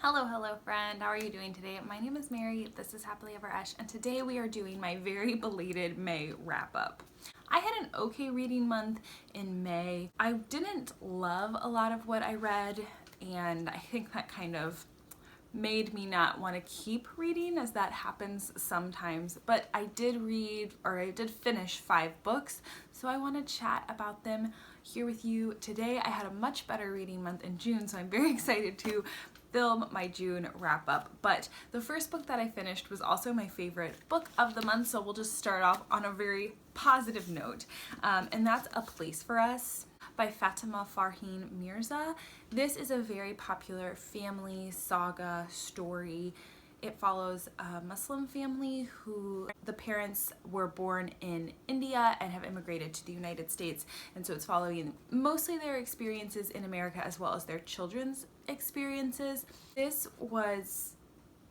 Hello friend. How are you doing today? My name is Mary. This is HappilyEverEsch, and today we are doing my very belated May wrap up. I had an okay reading month in May. I didn't love a lot of what I read, and I think that kind of made me not want to keep reading, as that happens sometimes. But I did finish 5 books, so I want to chat about them here with you today. I had a much better reading month in June, so I'm very excited to film my June wrap up. But the first book that I finished was also my favorite book of the month, so we'll just start off on a very positive note, and that's A Place for Us by Fatima Farheen Mirza. This is a very popular family saga story. It follows a Muslim family who the parents were born in India and have immigrated to the United States. And so it's following mostly their experiences in America as well as their children's experiences. This was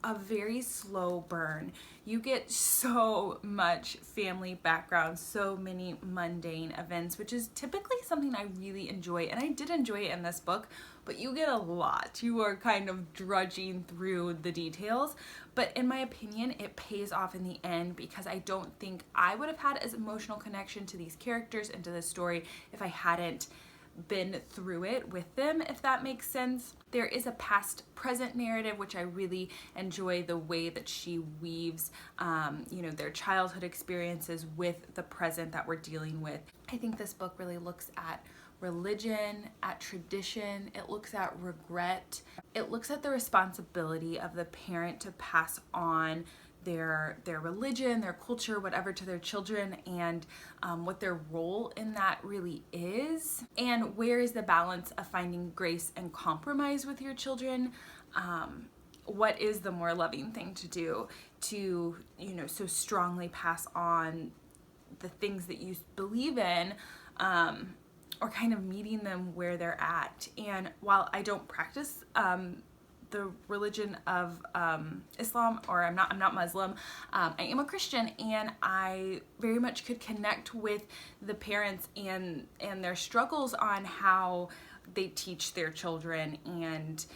a very slow burn. You get so much family background, so many mundane events, which is typically something I really enjoy, and I did enjoy it in this book, but you get a lot. You are kind of drudging through the details, but in my opinion, it pays off in the end, because I don't think I would have had as emotional connection to these characters and to this story if I hadn't been through it with them, if that makes sense. There is a past-present narrative, which I really enjoy the way that she weaves, their childhood experiences with the present that we're dealing with. I think this book really looks at religion, at tradition, it looks at regret, it looks at the responsibility of the parent to pass on their religion, their culture, whatever, to their children, and what their role in that really is, and where is the balance of finding grace and compromise with your children. What is the more loving thing to do to, so strongly pass on the things that you believe in, or kind of meeting them where they're at. And while I don't practice the religion of Islam, or I'm not Muslim, I am a Christian, and I very much could connect with the parents and their struggles on how they teach their children, and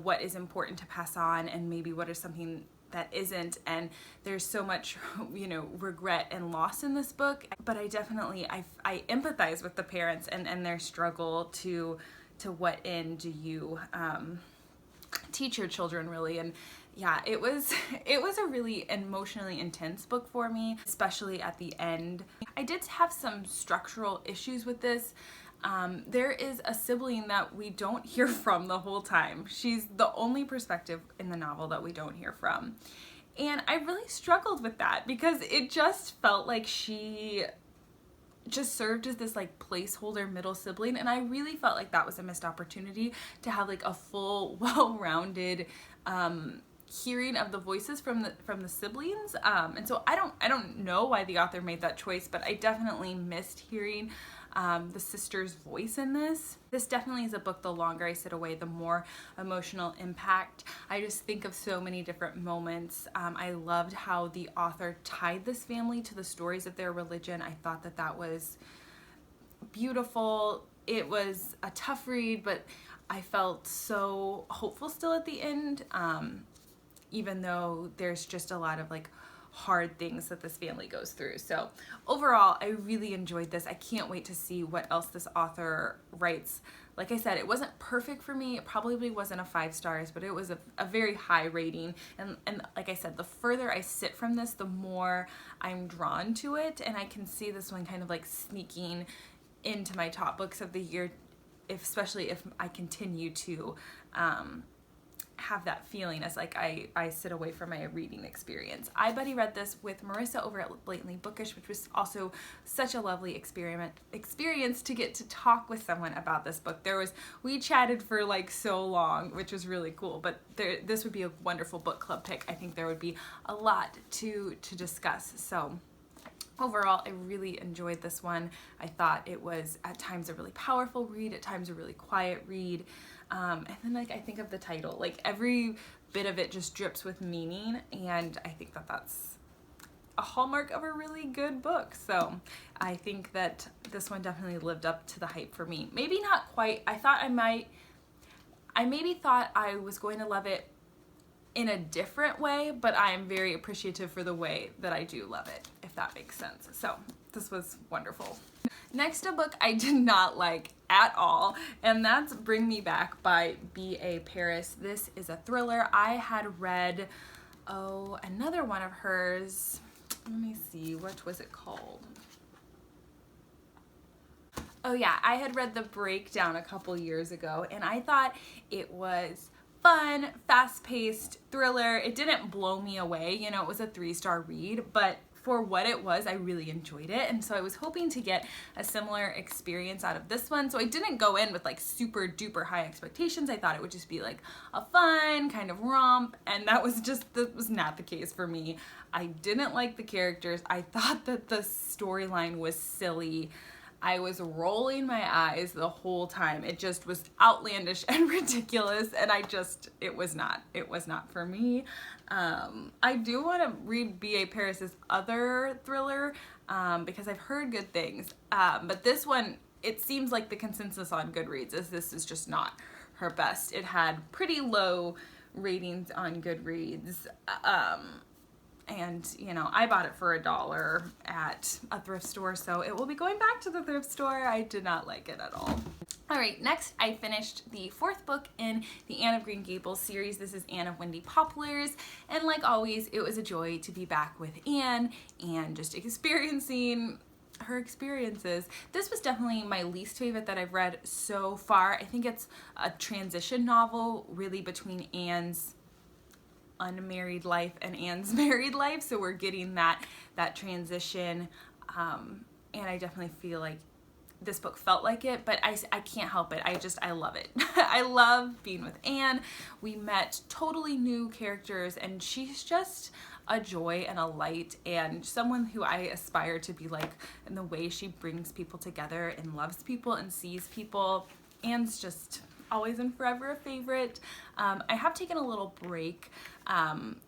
what is important to pass on, and maybe what is something that isn't. And there's so much regret and loss in this book, but I definitely I empathize with the parents and their struggle to what end do you teach your children, really. And yeah, it was a really emotionally intense book for me, especially at the end. I did have some structural issues with this. There is a sibling that we don't hear from the whole time. She's the only perspective in the novel that we don't hear from. And I really struggled with that, because it just felt like she just served as this like placeholder middle sibling, and I really felt like that was a missed opportunity to have like a full, well-rounded hearing of the voices from the siblings. And so I don't know why the author made that choice, but I definitely missed hearing the sister's voice in this. This definitely is a book, the longer I sit away, the more emotional impact. I just think of so many different moments. I loved how the author tied this family to the stories of their religion. I thought that was beautiful. It was a tough read, but I felt so hopeful still at the end, even though there's just a lot of like hard things that this family goes through. So overall, I really enjoyed this. I can't wait to see what else this author writes. Like I said, it wasn't perfect for me. It probably wasn't a 5 stars, but it was a very high rating. And like I said, the further I sit from this, the more I'm drawn to it. And I can see this one kind of like sneaking into my top books of the year, especially if I continue to have that feeling as like I sit away from my reading experience. I buddy read this with Marissa over at Blatantly Bookish, which was also such a lovely experience to get to talk with someone about this book. We chatted for like so long, which was really cool, but this would be a wonderful book club pick. I think there would be a lot to discuss. So overall, I really enjoyed this one. I thought it was at times a really powerful read, at times a really quiet read. And then like I think of the title, like every bit of it just drips with meaning, and I think that's a hallmark of a really good book. So I think that this one definitely lived up to the hype for me. Maybe not quite. I thought I I maybe thought I was going to love it in a different way, but I am very appreciative for the way that I do love it, if that makes sense. So this was wonderful. Next, a book I did not like at all, and that's Bring Me Back by B.A. Paris. This is a thriller. I had read, another one of hers. Let me see, what was it called? Oh yeah, I had read The Breakdown a couple years ago, and I thought it was fun, fast-paced thriller. It didn't blow me away, you know, it was a 3-star read, but for what it was, I really enjoyed it, and so I was hoping to get a similar experience out of this one. So I didn't go in with like super duper high expectations. I thought it would just be like a fun kind of romp, and that was not the case for me. I didn't like the characters. I thought that the storyline was silly. I was rolling my eyes the whole time. It just was outlandish and ridiculous, and it was not for me. I do want to read B.A. Paris's other thriller because I've heard good things, but this one, it seems like the consensus on Goodreads is this is just not her best. It had pretty low ratings on Goodreads. And, you know, I bought it for $1 at a thrift store, so it will be going back to the thrift store. I did not like it at all. All right, next I finished the 4th book in the Anne of Green Gables series. This is Anne of Windy Poplars, and like always, it was a joy to be back with Anne and just experiencing her experiences. This was definitely my least favorite that I've read so far. I think it's a transition novel really between Anne's unmarried life and Anne's married life, so we're getting that transition, and I definitely feel like this book felt like it, but I can't help it. I love it. I love being with Anne. We met totally new characters, and she's just a joy and a light, and someone who I aspire to be like in the way she brings people together and loves people and sees people. Anne's just always and forever a favorite. I have taken a little break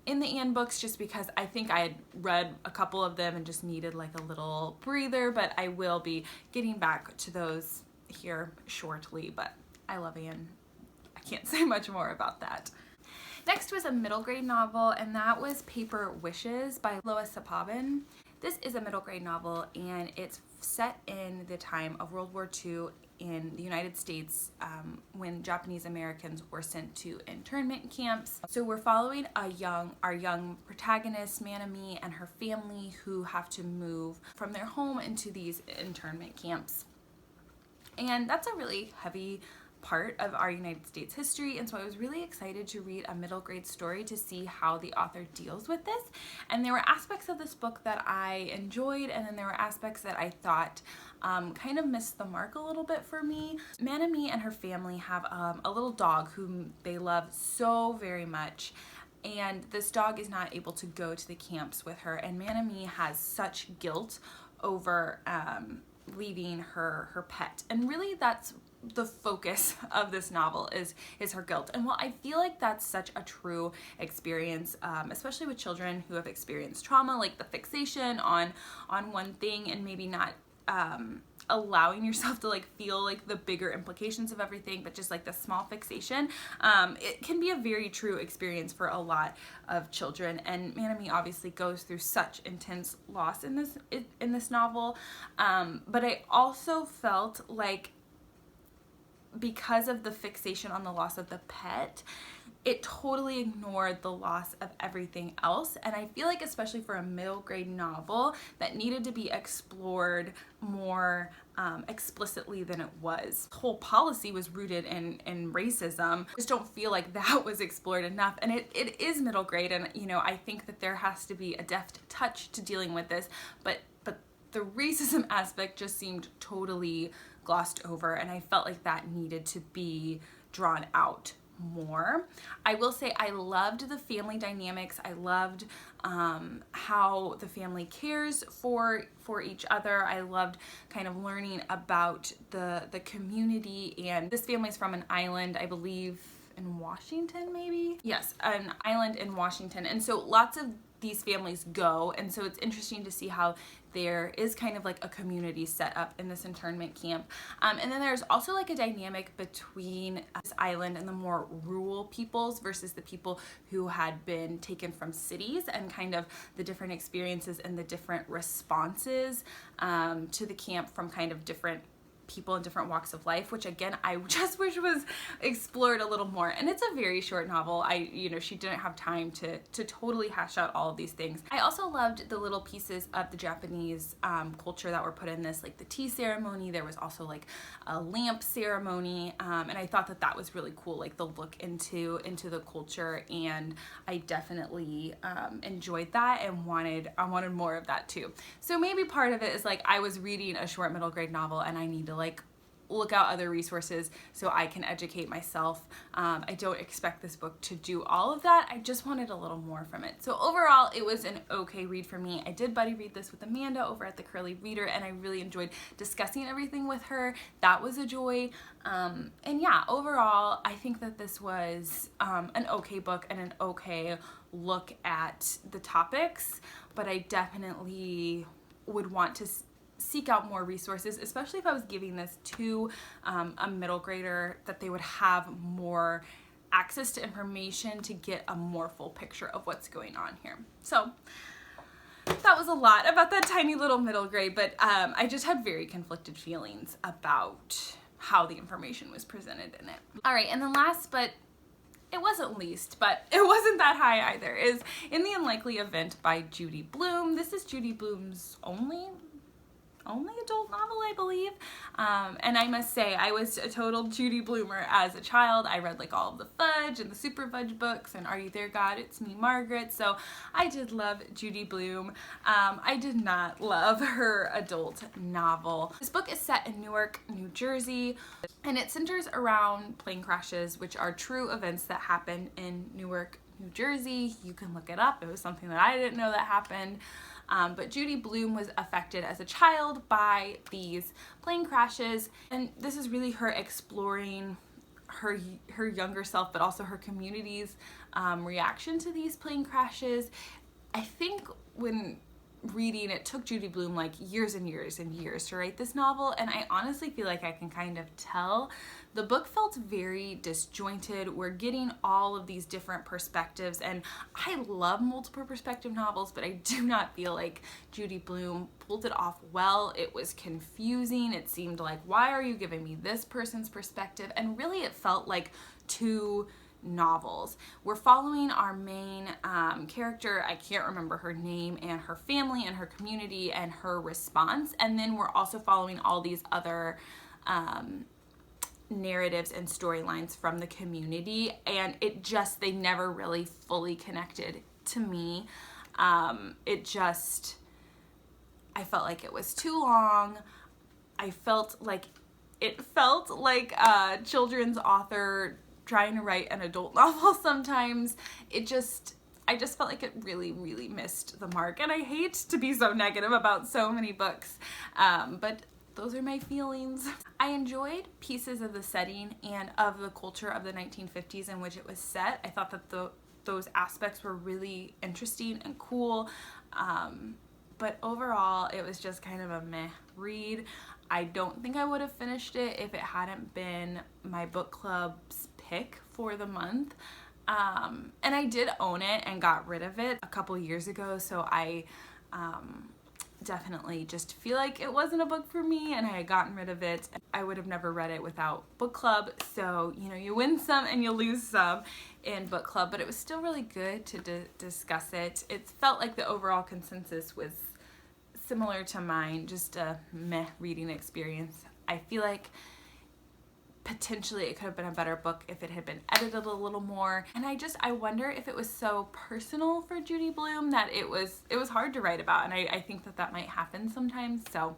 in the Anne books just because I think I had read a couple of them and just needed like a little breather, but I will be getting back to those here shortly. But I love Anne. I can't say much more about that. Next was a middle grade novel, and that was Paper Wishes by Lois Sapabin. This is a middle grade novel, and it's set in the time of World War II in the United States when Japanese Americans were sent to internment camps. So we're following our young protagonist, Manami, and her family who have to move from their home into these internment camps. And that's a really heavy part of our United States history, and so I was really excited to read a middle grade story to see how the author deals with this. And there were aspects of this book that I enjoyed, and then there were aspects that I thought kind of missed the mark a little bit for me. Manami and her family have a little dog whom they love so very much, and this dog is not able to go to the camps with her, and Manami has such guilt over leaving her pet, and really that's the focus of this novel is her guilt. And while I feel like that's such a true experience, especially with children who have experienced trauma, like the fixation on one thing and maybe not allowing yourself to like feel like the bigger implications of everything, but just like the small fixation, it can be a very true experience for a lot of children. And Manami obviously goes through such intense loss in this novel, but I also felt like because of the fixation on the loss of the pet, it totally ignored the loss of everything else. And I feel like especially for a middle grade novel that needed to be explored more explicitly than it was. The whole policy was rooted in racism. I just don't feel like that was explored enough. And it is middle grade, and you know, I think that there has to be a deft touch to dealing with this, but the racism aspect just seemed totally glossed over, and I felt like that needed to be drawn out more. I will say I loved the family dynamics. I loved how the family cares for each other. I loved kind of learning about the community, and this family's from an island, I believe in Washington, maybe? Yes, an island in Washington. And so lots of these families go, and so it's interesting to see how there is kind of like a community set up in this internment camp. And then there's also like a dynamic between this island and the more rural peoples versus the people who had been taken from cities, and kind of the different experiences and the different responses to the camp from kind of different people in different walks of life, which again I just wish was explored a little more. And it's a very short novel. She didn't have time to totally hash out all of these things. I also loved the little pieces of the Japanese culture that were put in this, like the tea ceremony. There was also like a lamp ceremony, and I thought that was really cool, like the look into the culture, and I definitely enjoyed that and I wanted more of that too. So maybe part of it is like I was reading a short middle grade novel and I need to like look out other resources so I can educate myself. I don't expect this book to do all of that. I just wanted a little more from it. So overall, it was an okay read for me. I did buddy read this with Amanda over at the Curly Reader, and I really enjoyed discussing everything with her. That was a joy. And yeah, overall, I think that this was an okay book and an okay look at the topics, but I definitely would want to seek out more resources, especially if I was giving this to a middle grader, that they would have more access to information to get a more full picture of what's going on here. So that was a lot about that tiny little middle grade, but I just had very conflicted feelings about how the information was presented in it. All right, and then last, but it wasn't least, but it wasn't that high either, is In the Unlikely Event by Judy Blume. This is Judy Blume's only adult novel, I believe. And I must say, I was a total Judy Bloomer as a child. I read like all of the Fudge and the Super Fudge books and Are You There, God? It's Me, Margaret. So I did love Judy Blume. I did not love her adult novel. This book is set in Newark, New Jersey, and it centers around plane crashes, which are true events that happen in Newark, New Jersey. You can look it up. It was something that I didn't know that happened. But Judy Blume was affected as a child by these plane crashes, and this is really her exploring her younger self, but also her community's reaction to these plane crashes. I think when reading, it took Judy Blume like years and years and years to write this novel, and I honestly feel like I can kind of tell. The book felt very disjointed. We're getting all of these different perspectives, and I love multiple perspective novels, but I do not feel like Judy Blume pulled it off well. It was confusing. It seemed like, why are you giving me this person's perspective? And really it felt like two novels. We're following our main character, I can't remember her name, and her family and her community and her response, and then we're also following all these other narratives and storylines from the community, and they never really fully connected to me. I felt like it was too long. It felt like a children's author trying to write an adult novel sometimes. I just felt like it really, really missed the mark, and I hate to be so negative about so many books, but those are my feelings. I enjoyed pieces of the setting and of the culture of the 1950s in which it was set. I thought that those aspects were really interesting and cool, but overall it was just kind of a meh read. I don't think I would have finished it if it hadn't been my book club's pick for the month. And I did own it and got rid of it a couple years ago, so I definitely just feel like it wasn't a book for me, and I had gotten rid of it. I would have never read it without book club, so you win some and you lose some in book club, but it was still really good to discuss it. It felt like the overall consensus was similar to mine, just a meh reading experience. I feel like potentially it could have been a better book if it had been edited a little more, and I wonder if it was so personal for Judy Blume that it was hard to write about, and I think that might happen sometimes. So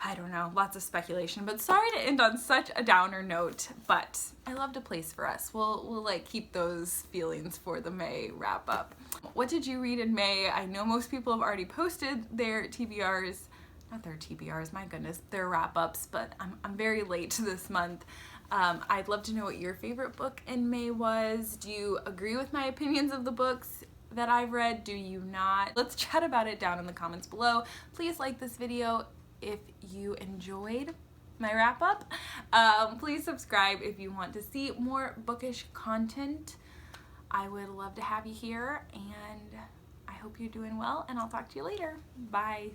I don't know, lots of speculation, but sorry to end on such a downer note, but I loved A Place for Us. We'll like keep those feelings for the May wrap up. What did you read in May? I know most people have already posted their TBRs, not their TBRs, my goodness, their wrap-ups, but I'm very late this month. I'd love to know what your favorite book in May was. Do you agree with my opinions of the books that I've read? Do you not? Let's chat about it down in the comments below. Please like this video if you enjoyed my wrap up. Please subscribe if you want to see more bookish content. I would love to have you here, and I hope you're doing well, and I'll talk to you later. Bye.